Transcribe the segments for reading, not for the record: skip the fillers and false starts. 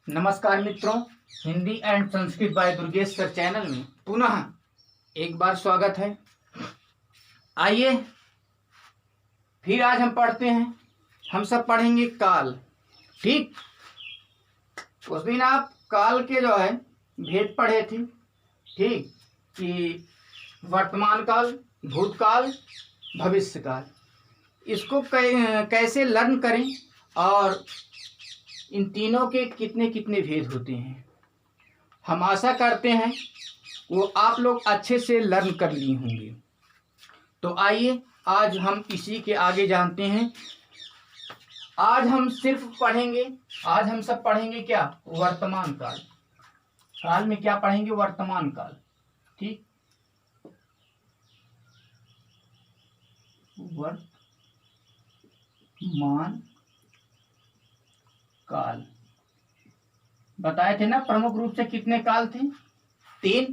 नमस्कार मित्रों, Hindi and Sanskrit by Durgesh sir channel में पुनः एक बार स्वागत है। आइए फिर आज हम पढ़ते हैं। हम सब पढ़ेंगे काल। ठीक, उस दिन आप काल के जो है भेद पढ़े थे। ठीक, कि वर्तमान काल, भूतकाल, भविष्य काल, इसको कैसे लर्न करें और इन तीनों के कितने कितने भेद होते हैं। हम आशा करते हैं वो आप लोग अच्छे से लर्न कर लिए होंगे। तो आइए आज हम इसी के आगे जानते हैं। आज हम सिर्फ पढ़ेंगे, आज हम सब पढ़ेंगे क्या? वर्तमान काल। काल में क्या पढ़ेंगे? वर्तमान काल। ठीक, वर्तमान काल बताए थे ना, प्रमुख रूप से कितने काल थे? 3।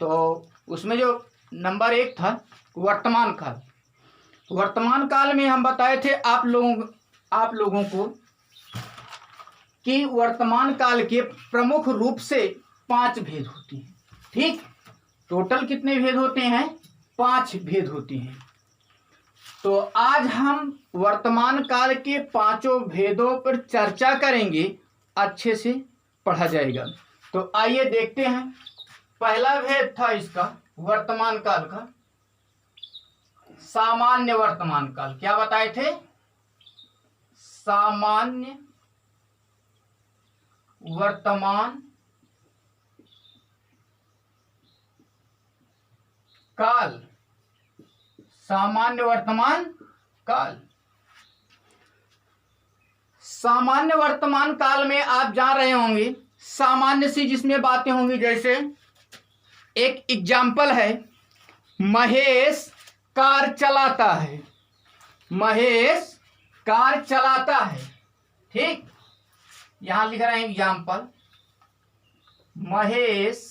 तो उसमें जो नंबर 1 था वर्तमान काल। वर्तमान काल में हम बताए थे आप लोगों को कि वर्तमान काल के प्रमुख रूप से 5 भेद होते हैं। ठीक, टोटल कितने भेद होते हैं? 5 भेद होते हैं। तो आज हम वर्तमान काल के 5 भेदों पर चर्चा करेंगे, अच्छे से पढ़ा जाएगा। तो आइए देखते हैं। पहला भेद था इसका वर्तमान काल का सामान्य वर्तमान काल। क्या बताए थे? सामान्य वर्तमान काल। सामान्य वर्तमान काल। सामान्य वर्तमान काल में आप जान रहे होंगे, सामान्य सी जिसमें बातें होंगी, जैसे एक एग्जाम्पल है, महेश कार चलाता है। महेश कार चलाता है। ठीक, यहां लिख रहे हैं एग्जाम्पल, महेश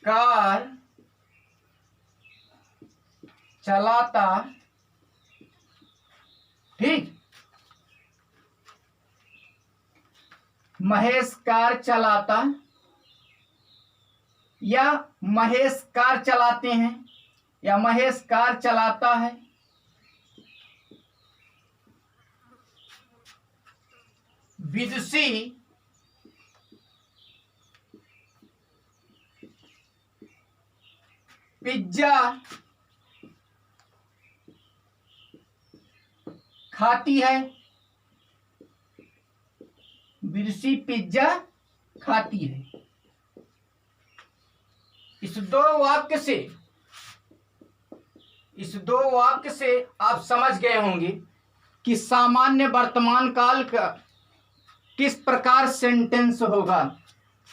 कार चलाता। ठीक, महेश कार चलाता या महेश कार चलाते हैं या महेश कार चलाता है। विदुषी पिज्जा खाती है। विदुषी पिज्जा खाती है। इस दो वाक्य से आप समझ गए होंगे कि सामान्य वर्तमान काल का किस प्रकार सेंटेंस होगा,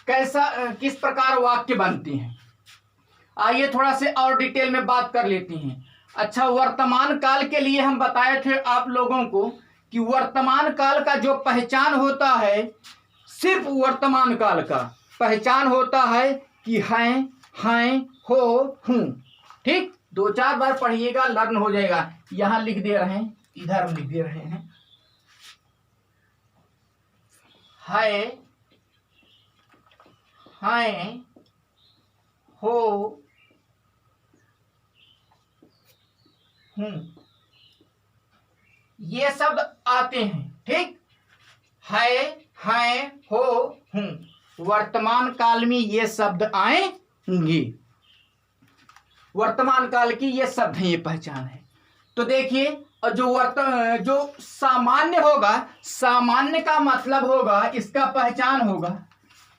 किस प्रकार वाक्य बनते हैं। आइए थोड़ा से और डिटेल में बात कर लेते हैं। अच्छा, वर्तमान काल के लिए हम बताए थे आप लोगों को कि वर्तमान काल का जो पहचान होता है, सिर्फ वर्तमान काल का पहचान होता है कि हैं, हो, हूं। ठीक, 2-4 बार पढ़िएगा, लर्न हो जाएगा। यहां लिख दे रहे हैं, इधर हम लिख दे रहे हैं, है, हैं, हो, हूं, ये शब्द आते हैं। ठीक, है, हैं, हो, हूं, वर्तमान काल में ये शब्द आएंगे। वर्तमान काल की ये शब्द हैं, ये पहचान है। तो देखिए, और जो सामान्य होगा, सामान्य का मतलब होगा, इसका पहचान होगा,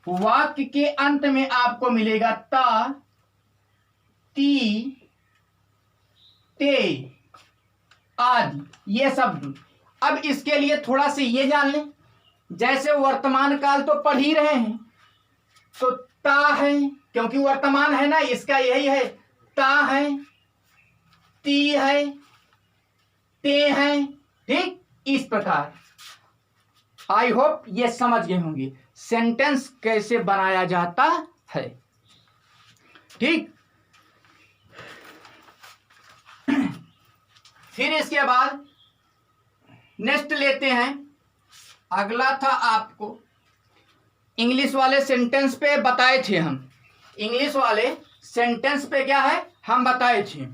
वाक्य के अंत में आपको मिलेगा ता, ती, ते आदि, ये शब्द। अब इसके लिए थोड़ा से ये जान लें, जैसे वर्तमान काल तो पढ़ ही रहे हैं, तो ता है, क्योंकि वर्तमान है ना, इसका यही है, ता है, ती है, ते है। ठीक, इस प्रकार आई होप ये समझ गए होंगे सेंटेंस कैसे बनाया जाता है। ठीक, फिर इसके बाद नेक्स्ट लेते हैं अगला था आपको इंग्लिश वाले सेंटेंस पे बताए थे हम। इंग्लिश वाले सेंटेंस पे क्या है हम बताए थे।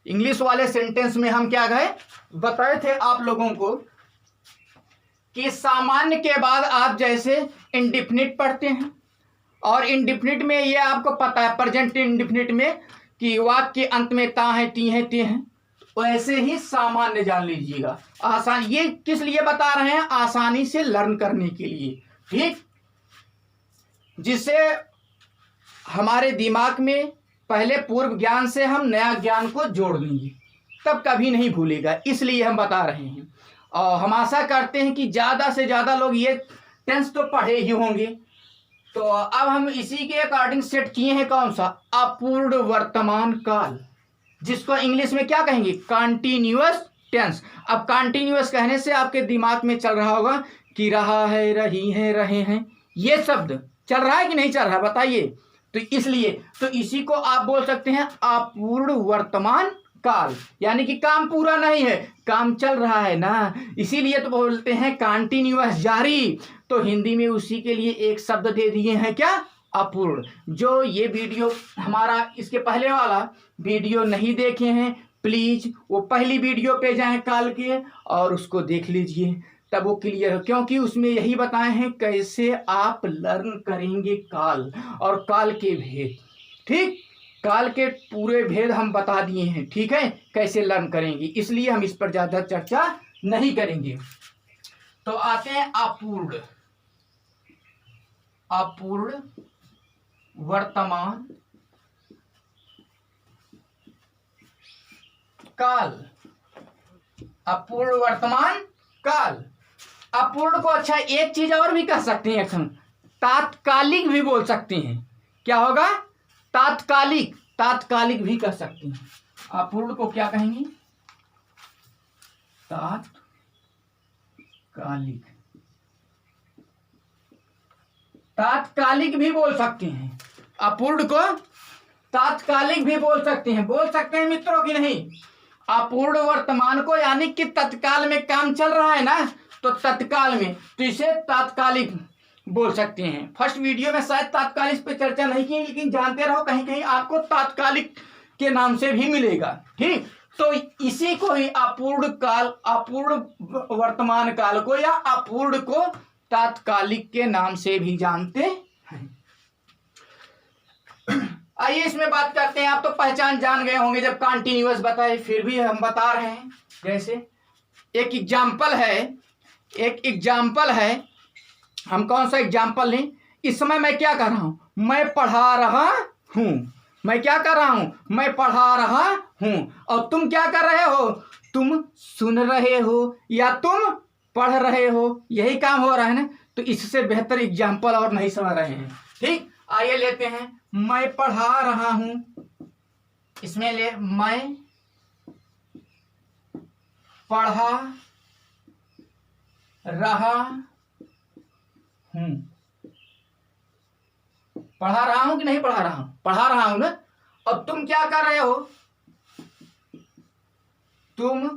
इंग्लिश वाले सेंटेंस में हम क्या गए बताए थे आप लोगों को कि सामान्य के बाद आप जैसे इंडिफिनिट पढ़ते हैं और इंडिफिनिट में ये आपको पता है प्रेजेंट इंडिफिनिट में कि वाक्य के अंत में ता है ती है ते हैं, वैसे ही सामान्य जान लीजिएगा। आसान ये किस लिए बता रहे हैं, आसानी से लर्न करने के लिए, ठीक, जिससे हमारे दिमाग में पहले पूर्व ज्ञान से हम नया ज्ञान को जोड़ लेंगे, तब कभी नहीं भूलेगा, इसलिए हम बता रहे हैं। और हम आशा करते हैं कि ज़्यादा से ज़्यादा लोग ये टेंस तो पढ़े ही होंगे। तो अब हम इसी के अकॉर्डिंग सेट किए हैं कौन सा, अपूर्ण वर्तमान काल, जिसको इंग्लिश में क्या कहेंगे, कॉन्टिन्यूअस टेंस। अब कॉन्टिन्यूअस कहने से आपके दिमाग में चल रहा होगा कि रहा है, रही है, रहे हैं, ये शब्द चल रहा है कि नहीं चल रहा है बताइए। तो इसलिए तो इसी को आप बोल सकते हैं अपूर्ण वर्तमान काल, यानी कि काम पूरा नहीं है, काम चल रहा है ना, इसीलिए तो बोलते हैं कॉन्टिन्यूअस, जारी। तो हिंदी में उसी के लिए एक शब्द दे दिए हैं क्या, अपूर्ण। जो ये वीडियो हमारा इसके पहले वाला वीडियो नहीं देखे हैं प्लीज वो पहली वीडियो पे जाएं काल के और उसको देख लीजिए, तब वो क्लियर हो, क्योंकि उसमें यही बताए हैं कैसे आप लर्न करेंगे काल और काल के भेद, ठीक, काल के पूरे भेद हम बता दिए हैं, ठीक है, कैसे लर्न करेंगे, इसलिए हम इस पर ज्यादा चर्चा नहीं करेंगे। तो आते हैं अपूर्ण, अपूर्ण वर्तमान काल, अपूर्ण वर्तमान काल। अपूर्ण को अच्छा एक चीज और भी कह सकते हैं, तात्कालिक भी बोल सकते हैं, क्या होगा, तात्कालिक, तात्कालिक भी कह सकते हैं। अपूर्ण को क्या कहेंगे, तात्कालिक, तात्कालिक भी बोल सकते हैं, अपूर्ण को तात्कालिक भी बोल सकते हैं मित्रों की नहीं। अपूर्ण वर्तमान को यानी कि तत्काल में काम चल रहा है ना, तो तत्काल में, तो इसे तात्कालिक बोल सकते हैं। फर्स्ट वीडियो में शायद तात्कालिक पे चर्चा नहीं की, लेकिन जानते रहो कहीं कहीं आपको तात्कालिक के नाम से भी मिलेगा, ठीक। तो इसी को ही अपूर्ण काल, अपूर्ण वर्तमान काल को या अपूर्ण को तात्कालिक के नाम से भी जानते हैं। आइए इसमें बात करते हैं। आप तो पहचान जान गए होंगे जब कॉन्टिन्यूअस बताए, फिर भी हम बता रहे हैं। जैसे एक एग्जाम्पल है, हम कौन सा एग्जाम्पल लें, इस समय मैं क्या कर रहा हूं, मैं पढ़ा रहा हूं, मैं क्या कर रहा हूं, मैं पढ़ा रहा हूं, और तुम क्या कर रहे हो, तुम सुन रहे हो या तुम पढ़ रहे हो, यही काम हो रहा है ना। तो इससे बेहतर एग्जाम्पल और नहीं समझ रहे हैं, ठीक। आइए लेते हैं, मैं पढ़ा रहा हूं, इसमें ले, मैं पढ़ा रहा हूं, पढ़ा रहा हूं कि नहीं पढ़ा रहा हूं, पढ़ा रहा हूं ना। और तुम क्या कर रहे हो, तुम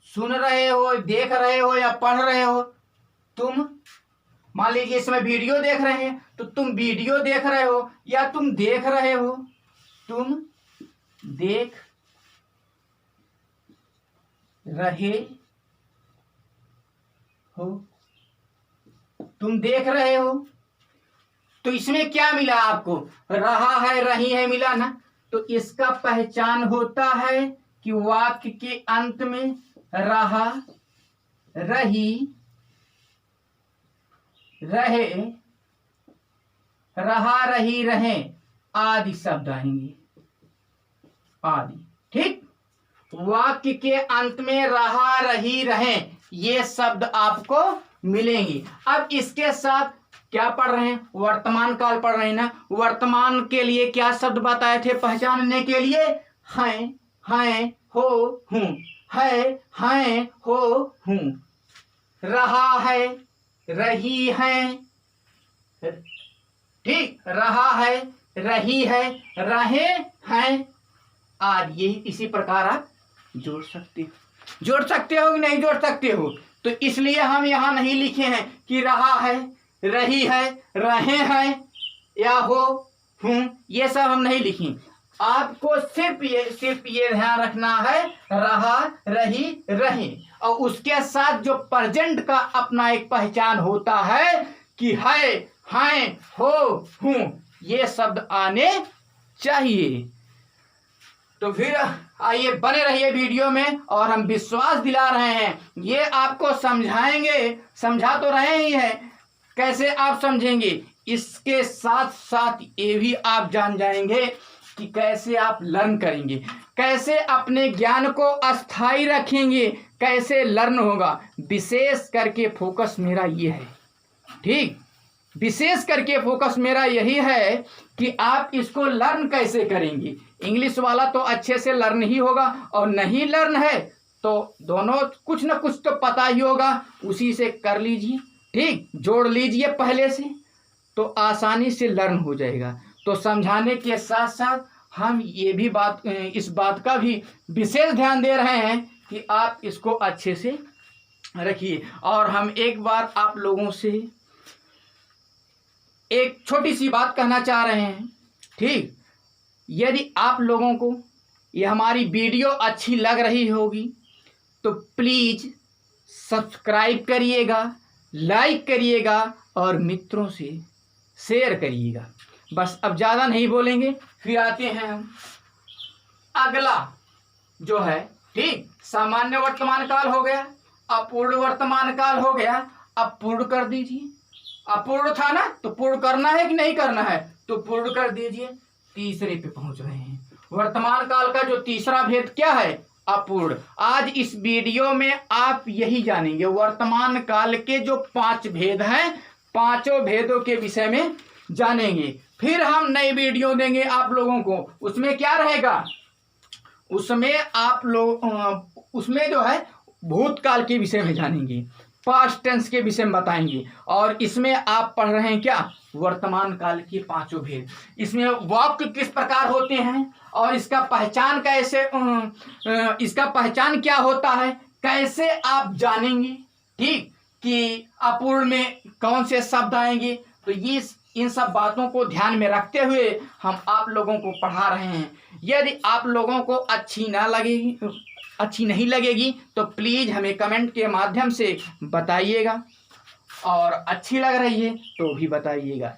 सुन रहे हो, देख रहे हो या पढ़ रहे हो। तुम मान लीजिए इसमें वीडियो देख रहे हैं, तो तुम वीडियो देख रहे हो या तुम देख रहे हो, तुम देख रहे हो, तुम देख रहे हो। तो इसमें क्या मिला आपको, रहा है, रही है मिला ना। तो इसका पहचान होता है कि वाक्य के अंत में रहा, रही, रहे, रहा, रही, रहे आदि शब्द आएंगे, आदि, ठीक। वाक्य के अंत में रहा, रही, रहे ये शब्द आपको मिलेंगे। अब इसके साथ क्या पढ़ रहे हैं, वर्तमान काल पढ़ रहे हैं ना। वर्तमान के लिए क्या शब्द बताए थे पहचानने के लिए, हैं, हो, हूं, हैं, हो, हूं, रहा है, रही है, ठीक, रहा है, रही है, रहे हैं आदि। ये इसी प्रकार आप जोड़ सकते हो कि नहीं जोड़ सकते हो, तो इसलिए हम यहाँ नहीं लिखे हैं कि रहा है, रही है, रहे हैं या हो, हूं, ये सब हम नहीं लिखे। आपको सिर्फ ये ध्यान रखना है, रहा, रही, रहे, और उसके साथ जो प्रेजेंट का अपना एक पहचान होता है कि है, हैं, हो, हूं, ये शब्द आने चाहिए। तो फिर आइए बने रहिए वीडियो में, और हम विश्वास दिला रहे हैं ये आपको समझाएंगे, समझा तो रहे ही हैं, कैसे आप समझेंगे, इसके साथ साथ ये भी आप जान जाएंगे कि कैसे आप लर्न करेंगे, कैसे अपने ज्ञान को अस्थाई रखेंगे, कैसे लर्न होगा। विशेष करके फोकस मेरा ये है, ठीक, विशेष करके फोकस मेरा यही है कि आप इसको लर्न कैसे करेंगे। इंग्लिश वाला तो अच्छे से लर्न ही होगा, और नहीं लर्न है तो दोनों कुछ ना कुछ तो पता ही होगा, उसी से कर लीजिए, ठीक, जोड़ लीजिए पहले से, तो आसानी से लर्न हो जाएगा। तो समझाने के साथ साथ हम ये भी इस बात का भी विशेष ध्यान दे रहे हैं कि आप इसको अच्छे से रखिए। और हम एक बार आप लोगों से एक छोटी सी बात कहना चाह रहे हैं, ठीक, यदि आप लोगों को ये हमारी वीडियो अच्छी लग रही होगी तो प्लीज़ सब्सक्राइब करिएगा, लाइक करिएगा और मित्रों से शेयर करिएगा। बस अब ज़्यादा नहीं बोलेंगे, फिर आते हैं हम अगला जो है, ठीक, सामान्य वर्तमान काल हो गया, अपूर्ण वर्तमान काल हो गया, अब पूर्ण कर दीजिए। अपूर्ण था ना, तो पूर्ण करना है कि नहीं करना है, तो पूर्ण कर दीजिए। तीसरे पे पहुंच रहे हैं। वर्तमान काल का जो तीसरा भेद क्या है, अपूर्ण। आज इस वीडियो में आप यही जानेंगे, वर्तमान काल के जो 5 भेद हैं, 5 भेदों के विषय में जानेंगे। फिर हम नई वीडियो देंगे आप लोगों को, उसमें क्या रहेगा, उसमें आप लोग उसमें जो है भूतकाल के विषय में जानेंगे, पास्ट टेंस के विषय में बताएंगे, और इसमें आप पढ़ रहे हैं क्या, वर्तमान काल के 5 भेद। इसमें वाक्य किस प्रकार होते हैं और इसका पहचान कैसे, इसका पहचान क्या होता है, कैसे आप जानेंगे, ठीक, कि अपूर्ण में कौन से शब्द आएंगे। तो ये इन सब बातों को ध्यान में रखते हुए हम आप लोगों को पढ़ा रहे हैं। यदि आप लोगों को अच्छी नहीं लगेगी तो प्लीज़ हमें कमेंट के माध्यम से बताइएगा, और अच्छी लग रही है तो भी बताइएगा।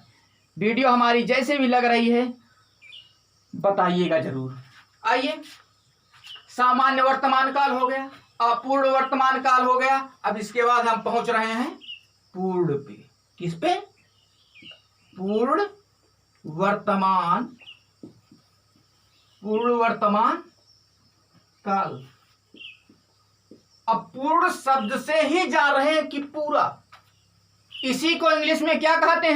वीडियो हमारी जैसे भी लग रही है बताइएगा ज़रूर। आइए, सामान्य वर्तमान काल हो गया, अपूर्ण वर्तमान काल हो गया, अब इसके बाद हम पहुंच रहे हैं पूर्ण पे। किस पे, पूर्ण वर्तमान काल। अब पूर्ण शब्द से ही जा रहे हैं कि पूरा। इसी को इंग्लिश में क्या कहते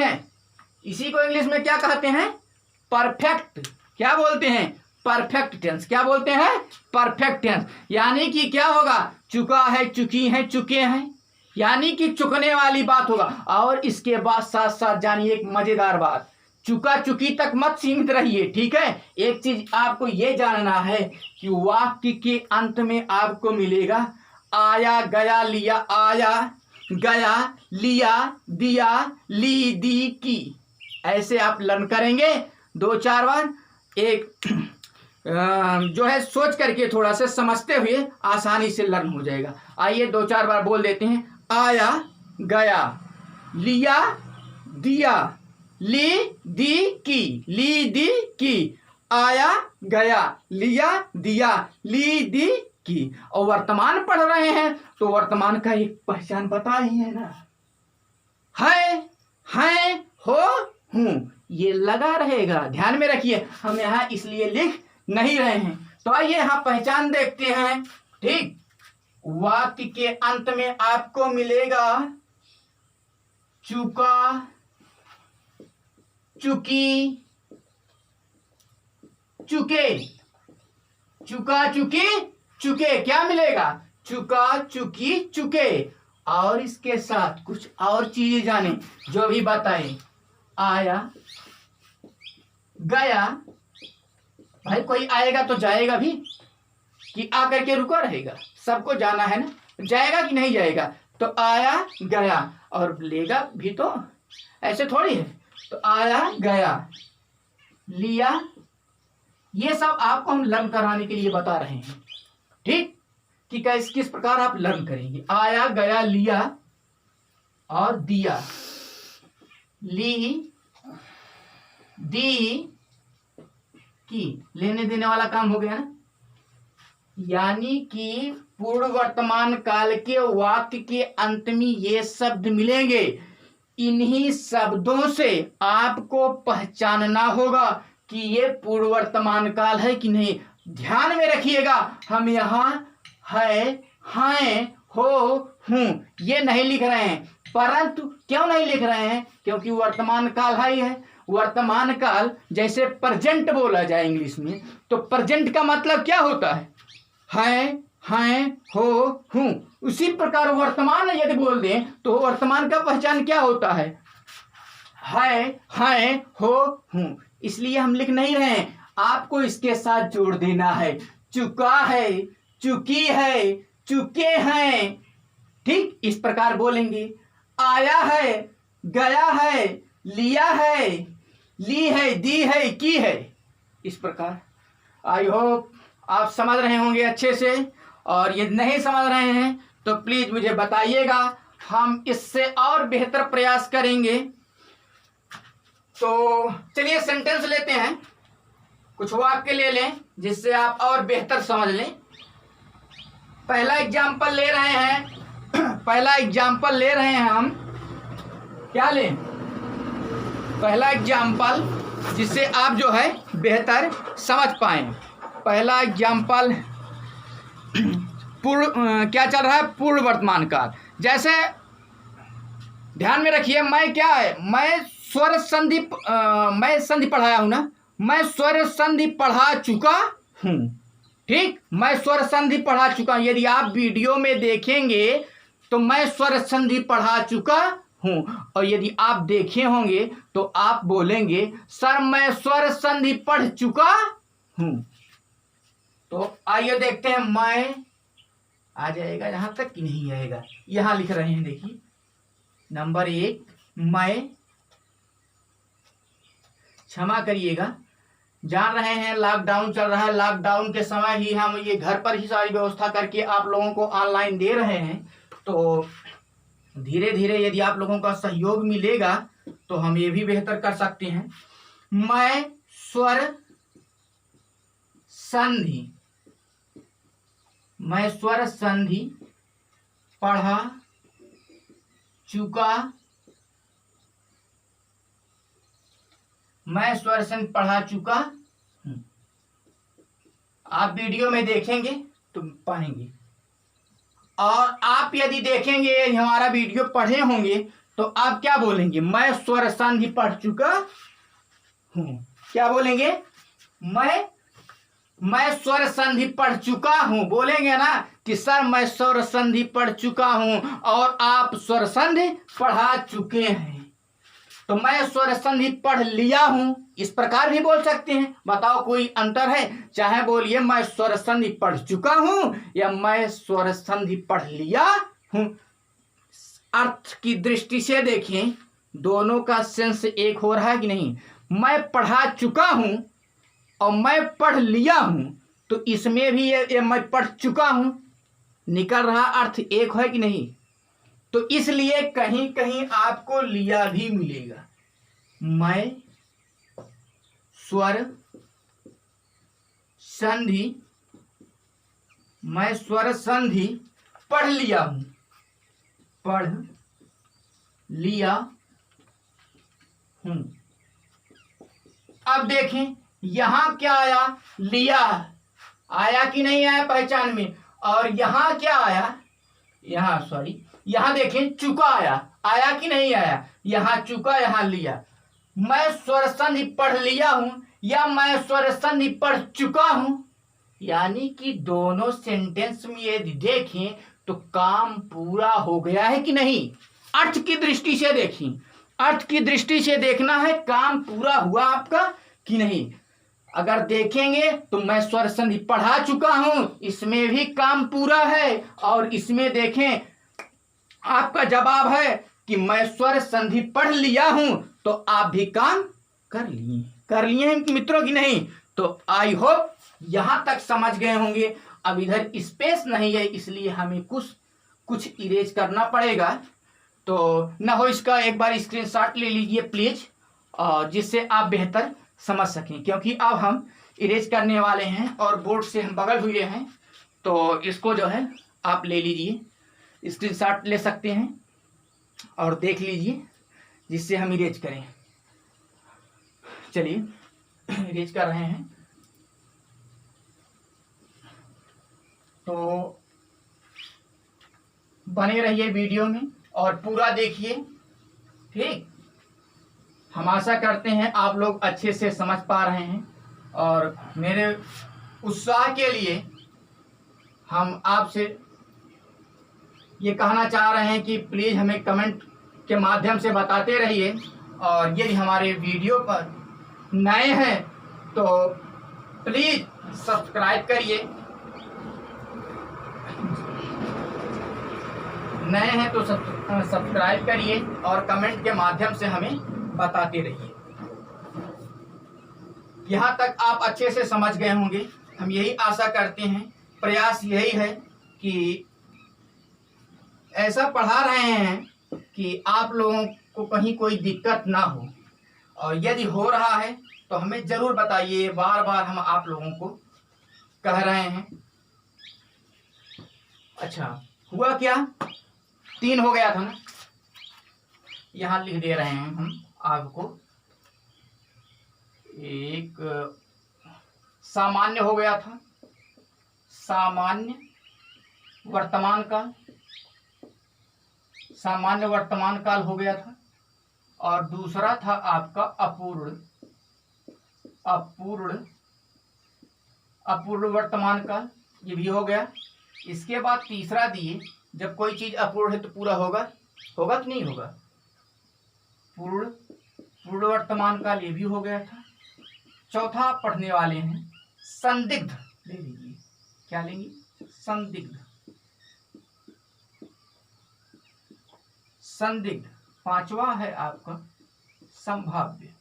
हैं, परफेक्ट। क्या बोलते हैं, परफेक्ट टेंस। क्या बोलते हैं, परफेक्ट टेंस। यानी कि क्या होगा, चुका है, चुकी है, चुके हैं, यानी कि चुकने वाली बात होगा। और इसके बाद साथ साथ जानिए एक मजेदार बात, चुका चुकी तक मत सीमित रहिए, ठीक है। एक चीज आपको ये जानना है कि वाक्य के अंत में आपको मिलेगा आया, गया, लिया, आया, गया, लिया, दिया, ली, दी, की। ऐसे आप लर्न करेंगे 2-4 बार। एक जो है सोच करके थोड़ा सा समझते हुए आसानी से लर्न हो जाएगा। आइए 2-4 बार बोल देते हैं। आया, गया, लिया, दिया, ली, दी, की, ली, दी, की, आया, गया, लिया, दिया, ली, दी, की। और वर्तमान पढ़ रहे हैं तो वर्तमान का एक पहचान पता ही है ना, है, हैं, हो, हूं, ये लगा रहेगा, ध्यान में रखिए। हम यहाँ इसलिए लिख नहीं रहे हैं। तो आइए यहाँ पहचान देखते हैं, ठीक। वाक्य के अंत में आपको मिलेगा चुका, चुकी, चुके, चुका, चुकी, चुके। क्या मिलेगा, चुका, चुकी, चुके। और इसके साथ कुछ और चीजें जाने जो भी बताए, आया, गया। भाई कोई आएगा तो जाएगा भी, कि आकर के रुका रहेगा, सबको जाना है ना, जाएगा कि नहीं जाएगा। तो आया गया, और लेगा भी तो ऐसे थोड़ी है। तो आया गया, लिया, ये सब आपको हम लर्न कराने के लिए बता रहे हैं, ठीक, कि कैसे किस प्रकार आप लर्न करेंगे। आया गया, लिया और दिया, ली, दी, की, लेने देने वाला काम हो गया ना। यानी कि पूर्ण वर्तमान काल के वाक्य के अंत में ये शब्द मिलेंगे। इन्हीं शब्दों से आपको पहचानना होगा कि ये पूर्ण वर्तमान काल है कि नहीं। ध्यान में रखिएगा, हम यहाँ है, हैं, हो, हूं ये नहीं लिख रहे हैं। परंतु क्यों नहीं लिख रहे हैं? क्योंकि वर्तमान काल है ही है। वर्तमान काल जैसे प्रेजेंट बोला जाए इंग्लिश में, तो प्रेजेंट का मतलब क्या होता है? हैं, हो, हूं। उसी प्रकार वर्तमान यदि बोल दें तो वर्तमान का पहचान क्या होता है? हैं, हो, हूं। इसलिए हम लिख नहीं रहे हैं, आपको इसके साथ जोड़ देना है। चुका है, चुकी है, चुके हैं, ठीक, इस प्रकार बोलेंगे। आया है, गया है, लिया है, ली है, दी है, की है, इस प्रकार। आई होप आप समझ रहे होंगे अच्छे से, और यदि नहीं समझ रहे हैं तो प्लीज मुझे बताइएगा, हम इससे और बेहतर प्रयास करेंगे। तो चलिए सेंटेंस लेते हैं, कुछ वाक्य ले लें जिससे आप और बेहतर समझ लें। पहला एग्जाम्पल ले रहे हैं, पहला एग्जाम्पल ले रहे हैं हम, क्या लें? पहला एग्जाम्पल जिससे आप जो है बेहतर समझ पाएं। पहला एग्जाम्पल क्या चल रहा है? पूर्ण वर्तमान काल। जैसे ध्यान में रखिए, मैं क्या है, मैं स्वर संधि, मैं संधि पढ़ाया हूं ना, मैं स्वर संधि पढ़ा चुका हूं, ठीक, मैं स्वर संधि पढ़ा चुका हूं। यदि आप वीडियो में देखेंगे तो मैं स्वर संधि पढ़ा चुका हूं, और यदि आप देखे होंगे तो आप बोलेंगे सर मैं स्वर संधि पढ़ चुका हूं। तो आइए देखते हैं, मैं आ जाएगा यहां तक कि नहीं आएगा? यहां लिख रहे हैं, देखिए नंबर 1, मैं, क्षमा करिएगा, जान रहे हैं लॉकडाउन चल रहा है, लॉकडाउन के समय ही हम ये घर पर ही सारी व्यवस्था करके आप लोगों को ऑनलाइन दे रहे हैं। तो धीरे धीरे यदि आप लोगों का सहयोग मिलेगा तो हम ये भी बेहतर कर सकते हैं। मैं स्वर संधि, मैं स्वर संधि पढ़ा चुका, मैं स्वर संधि पढ़ा चुका हूं। आप वीडियो में देखेंगे तो पाएंगे, और आप यदि देखेंगे हमारा वीडियो पढ़े होंगे तो आप क्या बोलेंगे? मैं स्वर संधि पढ़ चुका हूं। क्या बोलेंगे? मैं स्वर संधि पढ़ चुका हूं, बोलेंगे ना कि सर मैं स्वर संधि पढ़ चुका हूं, और आप स्वर संधि पढ़ा चुके हैं। तो मैं स्वर संधि पढ़ लिया हूं, इस प्रकार भी बोल सकते हैं। बताओ कोई अंतर है? चाहे बोलिए मैं स्वर संधि पढ़ चुका हूं या मैं स्वर संधि पढ़ लिया हूं। अर्थ की दृष्टि से देखें, दोनों का सेंस एक हो रहा है कि नहीं? मैं पढ़ा चुका हूं और मैं पढ़ लिया हूं, तो इसमें भी ये मैं पढ़ चुका हूं निकल रहा, अर्थ एक है कि नहीं? तो इसलिए कहीं कहीं आपको लिया भी मिलेगा। मैं स्वर संधि, मैं स्वर संधि पढ़ लिया हूं, पढ़ लिया हूं। अब देखें यहां क्या आया? लिया आया कि नहीं आया पहचान में? और यहां क्या आया? यहां देखें चुका आया कि नहीं आया? यहां चुका, यहां लिया। मैं स्वर संधि पढ़ लिया हूं या मैं स्वर संधि पढ़ चुका हूं, यानी कि दोनों सेंटेंस में यदि देखें तो काम पूरा हो गया है कि नहीं? अर्थ की दृष्टि से देखें, अर्थ की दृष्टि से देखना है काम पूरा हुआ आपका कि नहीं। अगर देखेंगे तो मैं स्वर संधि पढ़ा चुका हूं, इसमें भी काम पूरा है, और इसमें देखें आपका जवाब है कि मैं स्वर संधि पढ़ लिया हूं, तो आप भी काम कर लिए हैं मित्रों की नहीं। तो आई होप यहां तक समझ गए होंगे। अब इधर स्पेस नहीं है, इसलिए हमें कुछ इरेज करना पड़ेगा। तो ना हो इसका एक बार स्क्रीनशॉट ले लीजिए प्लीज, जिससे आप बेहतर समझ सकें, क्योंकि अब हम इरेज करने वाले हैं और बोर्ड से हम बगल हुए हैं। तो इसको जो है आप ले लीजिए, स्क्रीनशॉट ले सकते हैं और देख लीजिए, जिससे हम इरेज करें। चलिए इरेज कर रहे हैं। तो बने रहिए वीडियो में और पूरा देखिए, ठीक। हम आशा करते हैं आप लोग अच्छे से समझ पा रहे हैं, और मेरे उत्साह के लिए हम आपसे ये कहना चाह रहे हैं कि प्लीज़ हमें कमेंट के माध्यम से बताते रहिए। और यदि हमारे वीडियो पर नए हैं तो प्लीज़ सब्सक्राइब करिए, नए हैं तो सब्सक्राइब करिए और कमेंट के माध्यम से हमें बताते रहिए। यहाँ तक आप अच्छे से समझ गए होंगे, हम यही आशा करते हैं। प्रयास यही है कि ऐसा पढ़ा रहे हैं कि आप लोगों को कहीं कोई दिक्कत ना हो, और यदि हो रहा है तो हमें ज़रूर बताइए। बार बार हम आप लोगों को कह रहे हैं। अच्छा, हुआ क्या, 3 हो गया था ना, यहाँ लिख दे रहे हैं हम आपको। एक सामान्य हो गया था, सामान्य वर्तमान काल, सामान्य वर्तमान काल हो गया था। और दूसरा था आपका अपूर्ण वर्तमान काल, ये भी हो गया। इसके बाद तीसरा दिए, जब कोई चीज अपूर्ण है तो पूरा होगा कि नहीं होगा, पूर्ण वर्तमान काल, ये भी हो गया था। चौथा आप पढ़ने वाले हैं संदिग्ध, ले लीजिए, क्या लेंगे, संदिग्ध। पांचवा है आपका संभाव्य।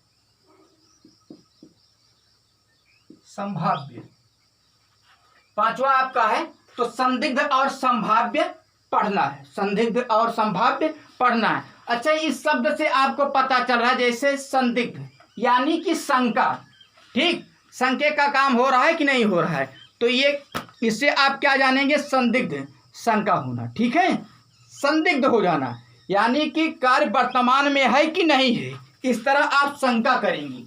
पांचवा आपका है, तो संदिग्ध और संभाव्य पढ़ना है, संदिग्ध और संभाव्य पढ़ना है। अच्छा, इस शब्द से आपको पता चल रहा है, जैसे संदिग्ध यानी कि शंका, ठीक, शंके का काम हो रहा है कि नहीं हो रहा है, तो ये इससे आप क्या जानेंगे, संदिग्ध, शंका होना, ठीक है, संदिग्ध हो जाना, यानी कि कार्य वर्तमान में है कि नहीं है, इस तरह आप शंका करेंगे।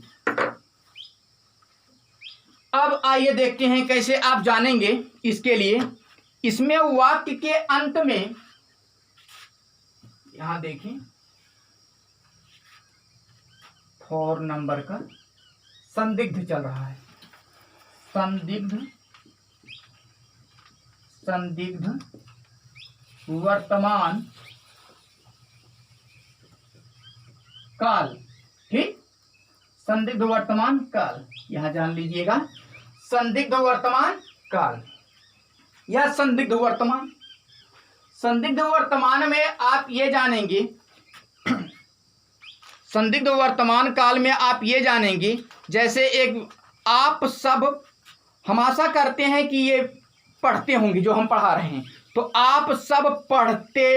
अब आइए देखते हैं कैसे आप जानेंगे। इसके लिए इसमें वाक्य के अंत में, यहां देखें, 4 नंबर का संदिग्ध चल रहा है, संदिग्ध वर्तमान काल, ठीक, संदिग्ध वर्तमान काल, यहां जान लीजिएगा, संदिग्ध वर्तमान काल या संदिग्ध वर्तमान में आप ये जानेंगे, संदिग्ध वर्तमान काल में आप ये जानेंगे, जैसे एक, आप सब, हम आशा करते हैं कि ये पढ़ते होंगे जो हम पढ़ा रहे हैं, तो आप सब पढ़ते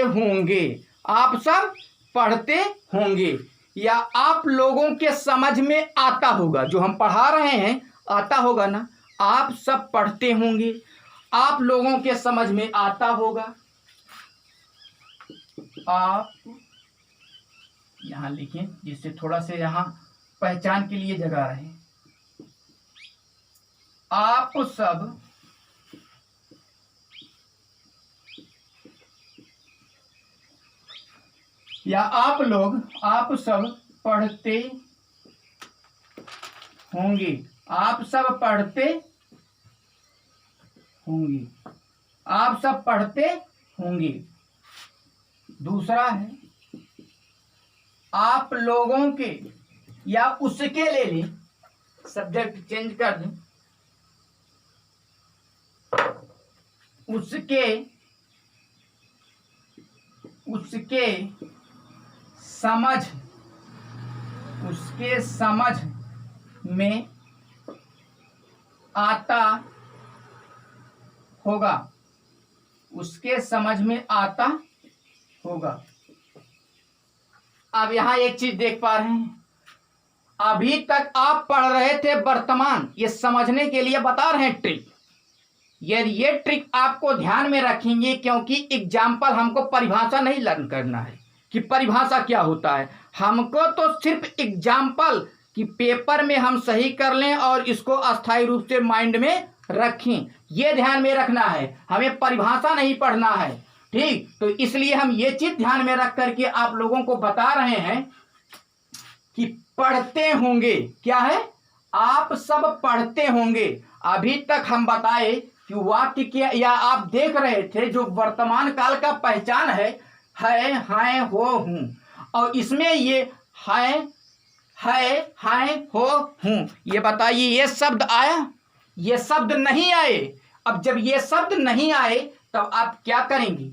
होंगे, या आप लोगों के समझ में आता होगा, जो हम पढ़ा रहे हैं आता होगा ना, आप सब पढ़ते होंगे, आप लोगों के समझ में आता होगा। आप यहां लिखें, जिससे थोड़ा से यहां पहचान के लिए जगह रहे, आप सब या आप लोग, आप सब पढ़ते होंगे, आप सब पढ़ते होंगे, आप सब पढ़ते होंगे। दूसरा है, आप लोगों के या उसके, ले लें, सब्जेक्ट चेंज कर दें, उसके समझ में आता होगा, उसके समझ में आता होगा। अब यहां एक चीज देख पा रहे हैं, अभी तक आप पढ़ रहे थे वर्तमान, ये समझने के लिए बता रहे हैं ट्रिक। यदि ये ट्रिक आपको ध्यान में रखेंगे, क्योंकि एग्जाम्पल हमको परिभाषा नहीं लर्न करना है कि परिभाषा क्या होता है, हमको तो सिर्फ एग्जाम्पल कि पेपर में हम सही कर लें और इसको अस्थायी रूप से माइंड में रखें, ये ध्यान में रखना है, हमें परिभाषा नहीं पढ़ना है। ठीक, तो इसलिए हम ये चीज ध्यान में रख करके आप लोगों को बता रहे हैं कि पढ़ते होंगे। क्या है? आप सब पढ़ते होंगे। अभी तक हम बताए कि वाक्य क्या, या आप देख रहे थे जो वर्तमान काल का पहचान है हो हूं, और इसमें ये है हो हूं, ये बताइए ये शब्द आया? ये शब्द नहीं आए। अब जब ये शब्द नहीं आए तब आप क्या करेंगी?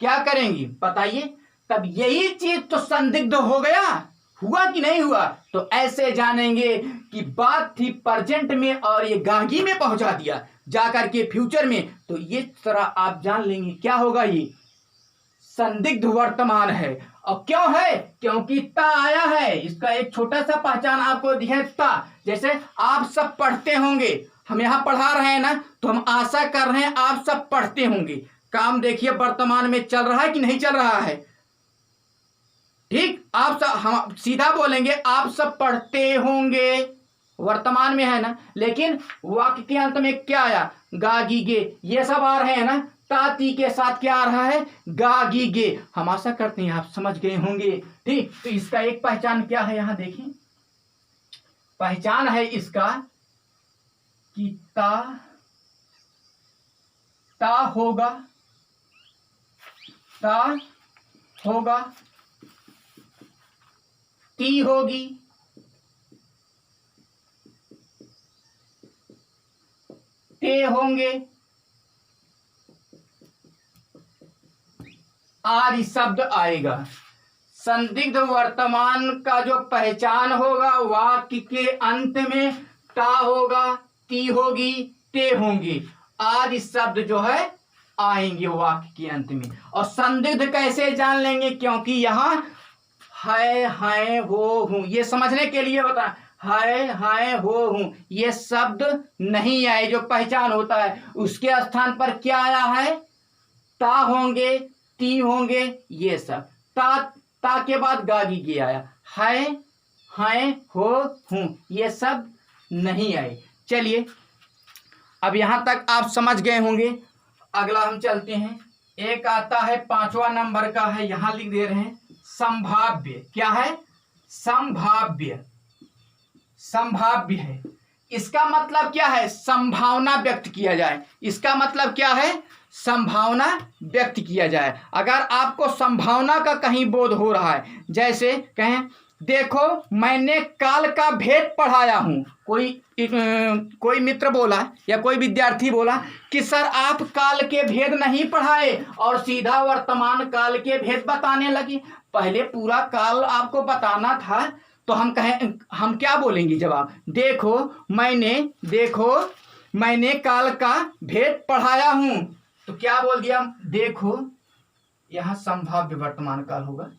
क्या करेंगी बताइए? तब यही चीज तो संदिग्ध हो गया, हुआ कि नहीं हुआ? तो ऐसे जानेंगे कि बात थी प्रेजेंट में और ये गागी में पहुंचा दिया जाकर के फ्यूचर में, तो ये तरह आप जान लेंगे क्या होगा, ये संदिग्ध वर्तमान है। और क्यों है? क्योंकि ता आया है। इसका एक छोटा सा पहचान आपको दिया ता। जैसे आप सब पढ़ते होंगे, हम यहां पढ़ा रहे हैं ना, तो हम आशा कर रहे हैं आप सब पढ़ते होंगे। काम देखिए वर्तमान में चल रहा है कि नहीं चल रहा है? ठीक, आप सब, हम सीधा बोलेंगे आप सब पढ़ते होंगे, वर्तमान में है ना। लेकिन वाक्य के अंत में क्या आया? गा गी गे, ये सब आ रहे हैं ना, ताती के साथ क्या आ रहा है? गा गी गे। हम आशा करते हैं आप समझ गए होंगे। ठीक, तो इसका एक पहचान क्या है, यहां देखिए पहचान है इसका कि ता होगा, ता होगा, ती होगी, ते होंगे, आदि शब्द आएगा। संदिग्ध वर्तमान का जो पहचान होगा, वाक्य के अंत में ता होगा, ती होगी, ते होंगी, आदि शब्द जो है आएंगे वाक्य के अंत में। और संदिग्ध कैसे जान लेंगे? क्योंकि यहां है हो हूं, ये समझने के लिए बता, है हो हूं, ये शब्द नहीं आए। जो पहचान होता है उसके स्थान पर क्या आया है? ता होंगे, ती होंगे, ये सब। ता के बाद गागी गे आया, है हो हूं, ये सब नहीं आए। चलिए, अब यहां तक आप समझ गए होंगे। अगला हम चलते हैं, एक आता है 5वां नंबर का है, यहां लिख दे रहे हैं संभाव्य। क्या है? संभाव्य। संभाव्य है, इसका मतलब क्या है? संभावना व्यक्त किया जाए। इसका मतलब क्या है? संभावना व्यक्त किया जाए। अगर आपको संभावना का कहीं बोध हो रहा है, जैसे कहें देखो मैंने काल का भेद पढ़ाया हूं, कोई मित्र बोला या कोई विद्यार्थी बोला कि सर आप काल के भेद नहीं पढ़ाए और सीधा वर्तमान काल के भेद बताने लगे। पहले पूरा काल आपको बताना था, तो हम क्या बोलेंगे जवाब? देखो मैंने काल का भेद पढ़ाया हूं, तो क्या बोल दिया? देखो, यहां संभाव्य वर्तमान काल होगा,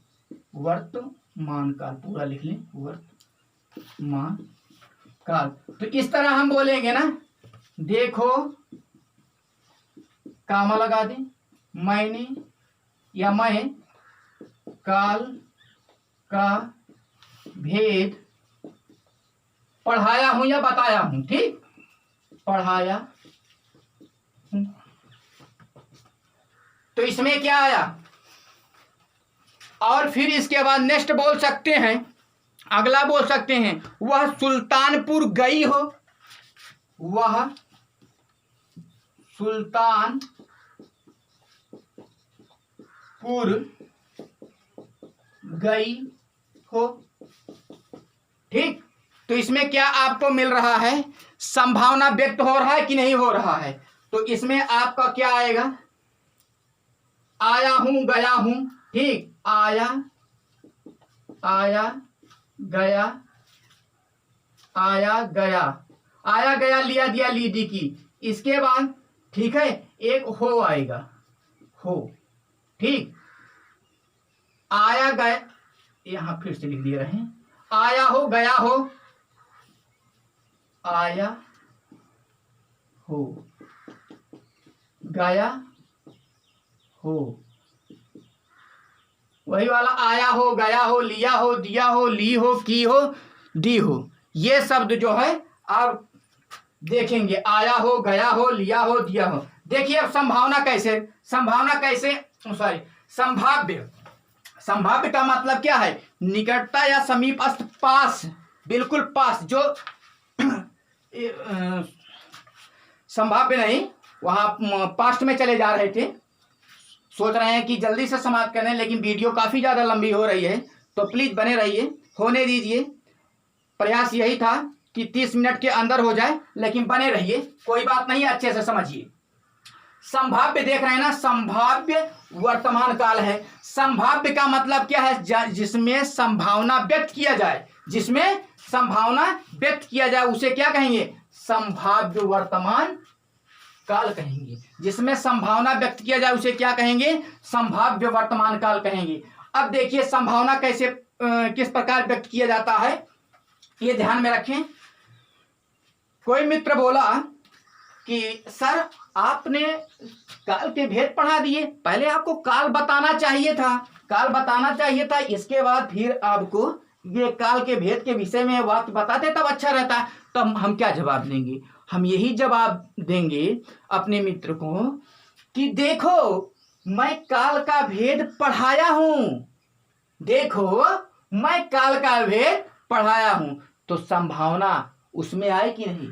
वर्तमान काल पूरा लिख लें, वर्तमान काल। तो इस तरह हम बोलेंगे ना, देखो कामा लगा दें, मैंने या मैं काल का भेद पढ़ाया हूं या बताया हूं। ठीक, पढ़ाया हूं। तो इसमें क्या आया? और फिर इसके बाद नेक्स्ट बोल सकते हैं, अगला बोल सकते हैं, वह सुल्तानपुर गई हो, वह सुल्तानपुर गई हो। ठीक, तो इसमें क्या आपको मिल रहा है? संभावना व्यक्त हो रहा है कि नहीं हो रहा है? तो इसमें आपका क्या आएगा? आया हूं, गया हूं, ठीक, आया आया गया, आया गया, आया गया, लिया दिया, ली दी की। इसके बाद ठीक है एक हो आएगा, हो, ठीक, आया गया, यहां फिर से लिख दिए रहे, आया हो गया हो, आया हो गया हो, वही वाला आया हो गया हो, लिया हो, दिया हो, ली हो, की हो, दी हो। ये शब्द जो है आप देखेंगे, आया हो, गया हो, लिया हो, दिया हो। देखिए अब संभावना कैसे, संभावना कैसे, सॉरी, संभाव्य, संभाव्य का मतलब क्या है, निकटता या समीपस्थ, पास, बिल्कुल पास, जो संभाव्य नहीं, वहां पास्ट में चले जा रहे थे, सोच रहे हैं कि जल्दी से समाप्त करें, लेकिन वीडियो काफी ज्यादा लंबी हो रही है, तो प्लीज बने रहिए, होने दीजिए। प्रयास यही था कि 30 मिनट के अंदर हो जाए, लेकिन बने रहिए, कोई बात नहीं, अच्छे से समझिए। संभाव्य देख रहे हैं ना, संभाव्य वर्तमान काल है। संभाव्य का मतलब क्या है, जिसमें संभावना व्यक्त किया जाए, जिसमें संभावना व्यक्त किया जाए उसे क्या कहेंगे, संभाव्य वर्तमान काल कहेंगे। जिसमें संभावना व्यक्त किया जाए उसे क्या कहेंगे, संभाव्य वर्तमान काल कहेंगे। अब देखिए संभावना कैसे किस प्रकार व्यक्त किया जाता है, ये ध्यान में रखें। कोई मित्र बोला कि सर आपने काल के भेद पढ़ा दिए, पहले आपको काल बताना चाहिए था, काल बताना चाहिए था, इसके बाद फिर आपको ये काल के भेद के विषय में वाक्य बताते तब अच्छा रहता। तो हम क्या जवाब देंगे, हम यही जवाब देंगे अपने मित्र को कि देखो मैं काल का भेद पढ़ाया हूं, देखो मैं काल का भेद पढ़ाया हूं। तो संभावना उसमें आए कि नहीं,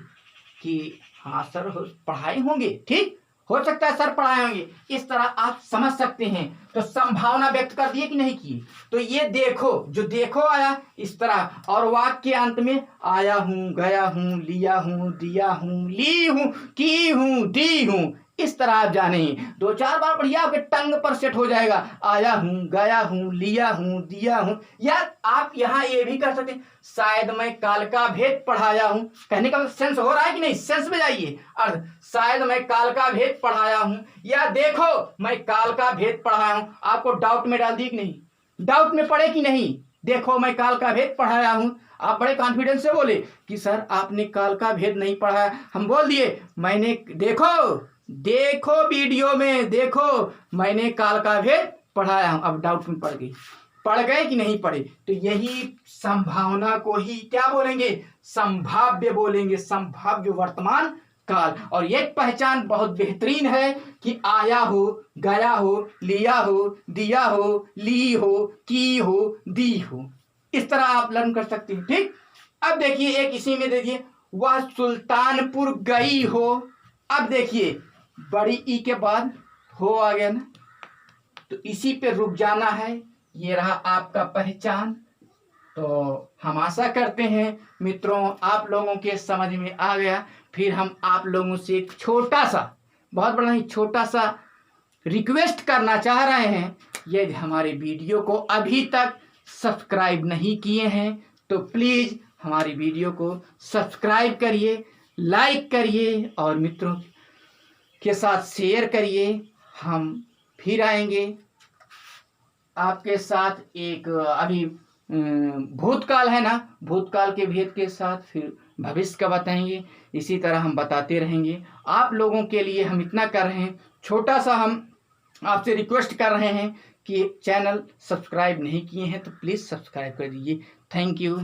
कि हाँ सर पढ़ाए होंगे, ठीक हो सकता है सर पढ़ाए होंगे, इस तरह आप समझ सकते हैं। तो संभावना व्यक्त कर दिए कि नहीं की। तो ये देखो, जो देखो आया इस तरह, और वाक्य के अंत में आया हूं, गया हूं, लिया हूं, दिया हूं, ली हूं, की हूं, दी हूं, इस तरह आप जाने, 2-4 बार बढ़िया आपके टंग पर सेट हो जाएगा। आया हूं, गया हूं, लिया हूं, दिया हूं। या आप यहां ये भी कर सकते हैं, शायद मैं काल का भेद पढ़ाया हूं, कहने का सेंस हो रहा है कि नहीं, सेंस में जाइए अर्थ, शायद मैं काल का भेद पढ़ाया हूं, या देखो मैं काल का भेद पढ़ाया हूं। आपको डाउट में डाल दी कि नहीं, डाउट में पड़े कि नहीं, देखो मैं काल का भेद पढ़ाया हूं। आप बड़े कॉन्फिडेंस से बोले कि सर आपने काल का भेद नहीं पढ़ाया, हम बोल दिए मैंने, देखो देखो वीडियो में देखो मैंने काल का भेद पढ़ाया हूं। अब डाउट में पढ़ गए कि नहीं पढ़े। तो यही संभावना को ही क्या बोलेंगे, संभाव्य बोलेंगे, संभाव्य वर्तमान काल। और ये पहचान बहुत बेहतरीन है कि आया हो, गया हो, लिया हो, दिया हो, ली हो, की हो, दी हो, इस तरह आप लर्न कर सकते हैं, ठीक। अब देखिए एक इसी में देखिए, वह सुल्तानपुर गई हो। अब देखिए बड़ी ई के बाद हो आ गया ना, तो इसी पे रुक जाना है। ये रहा आपका पहचान। तो हम आशा करते हैं मित्रों आप लोगों के समझ में आ गया। फिर हम आप लोगों से एक छोटा सा, बहुत बड़ा नहीं, छोटा सा रिक्वेस्ट करना चाह रहे हैं। यदि हमारे वीडियो को अभी तक सब्सक्राइब नहीं किए हैं तो प्लीज़ हमारी वीडियो को सब्सक्राइब करिए, लाइक करिए और मित्रों के साथ शेयर करिए। हम फिर आएंगे आपके साथ एक, अभी भूतकाल है ना, भूतकाल के भेद के साथ, फिर भविष्य का बताएंगे। इसी तरह हम बताते रहेंगे। आप लोगों के लिए हम इतना कर रहे हैं, छोटा सा हम आपसे रिक्वेस्ट कर रहे हैं कि चैनल सब्सक्राइब नहीं किए हैं तो प्लीज़ सब्सक्राइब कर दीजिए। Thank you.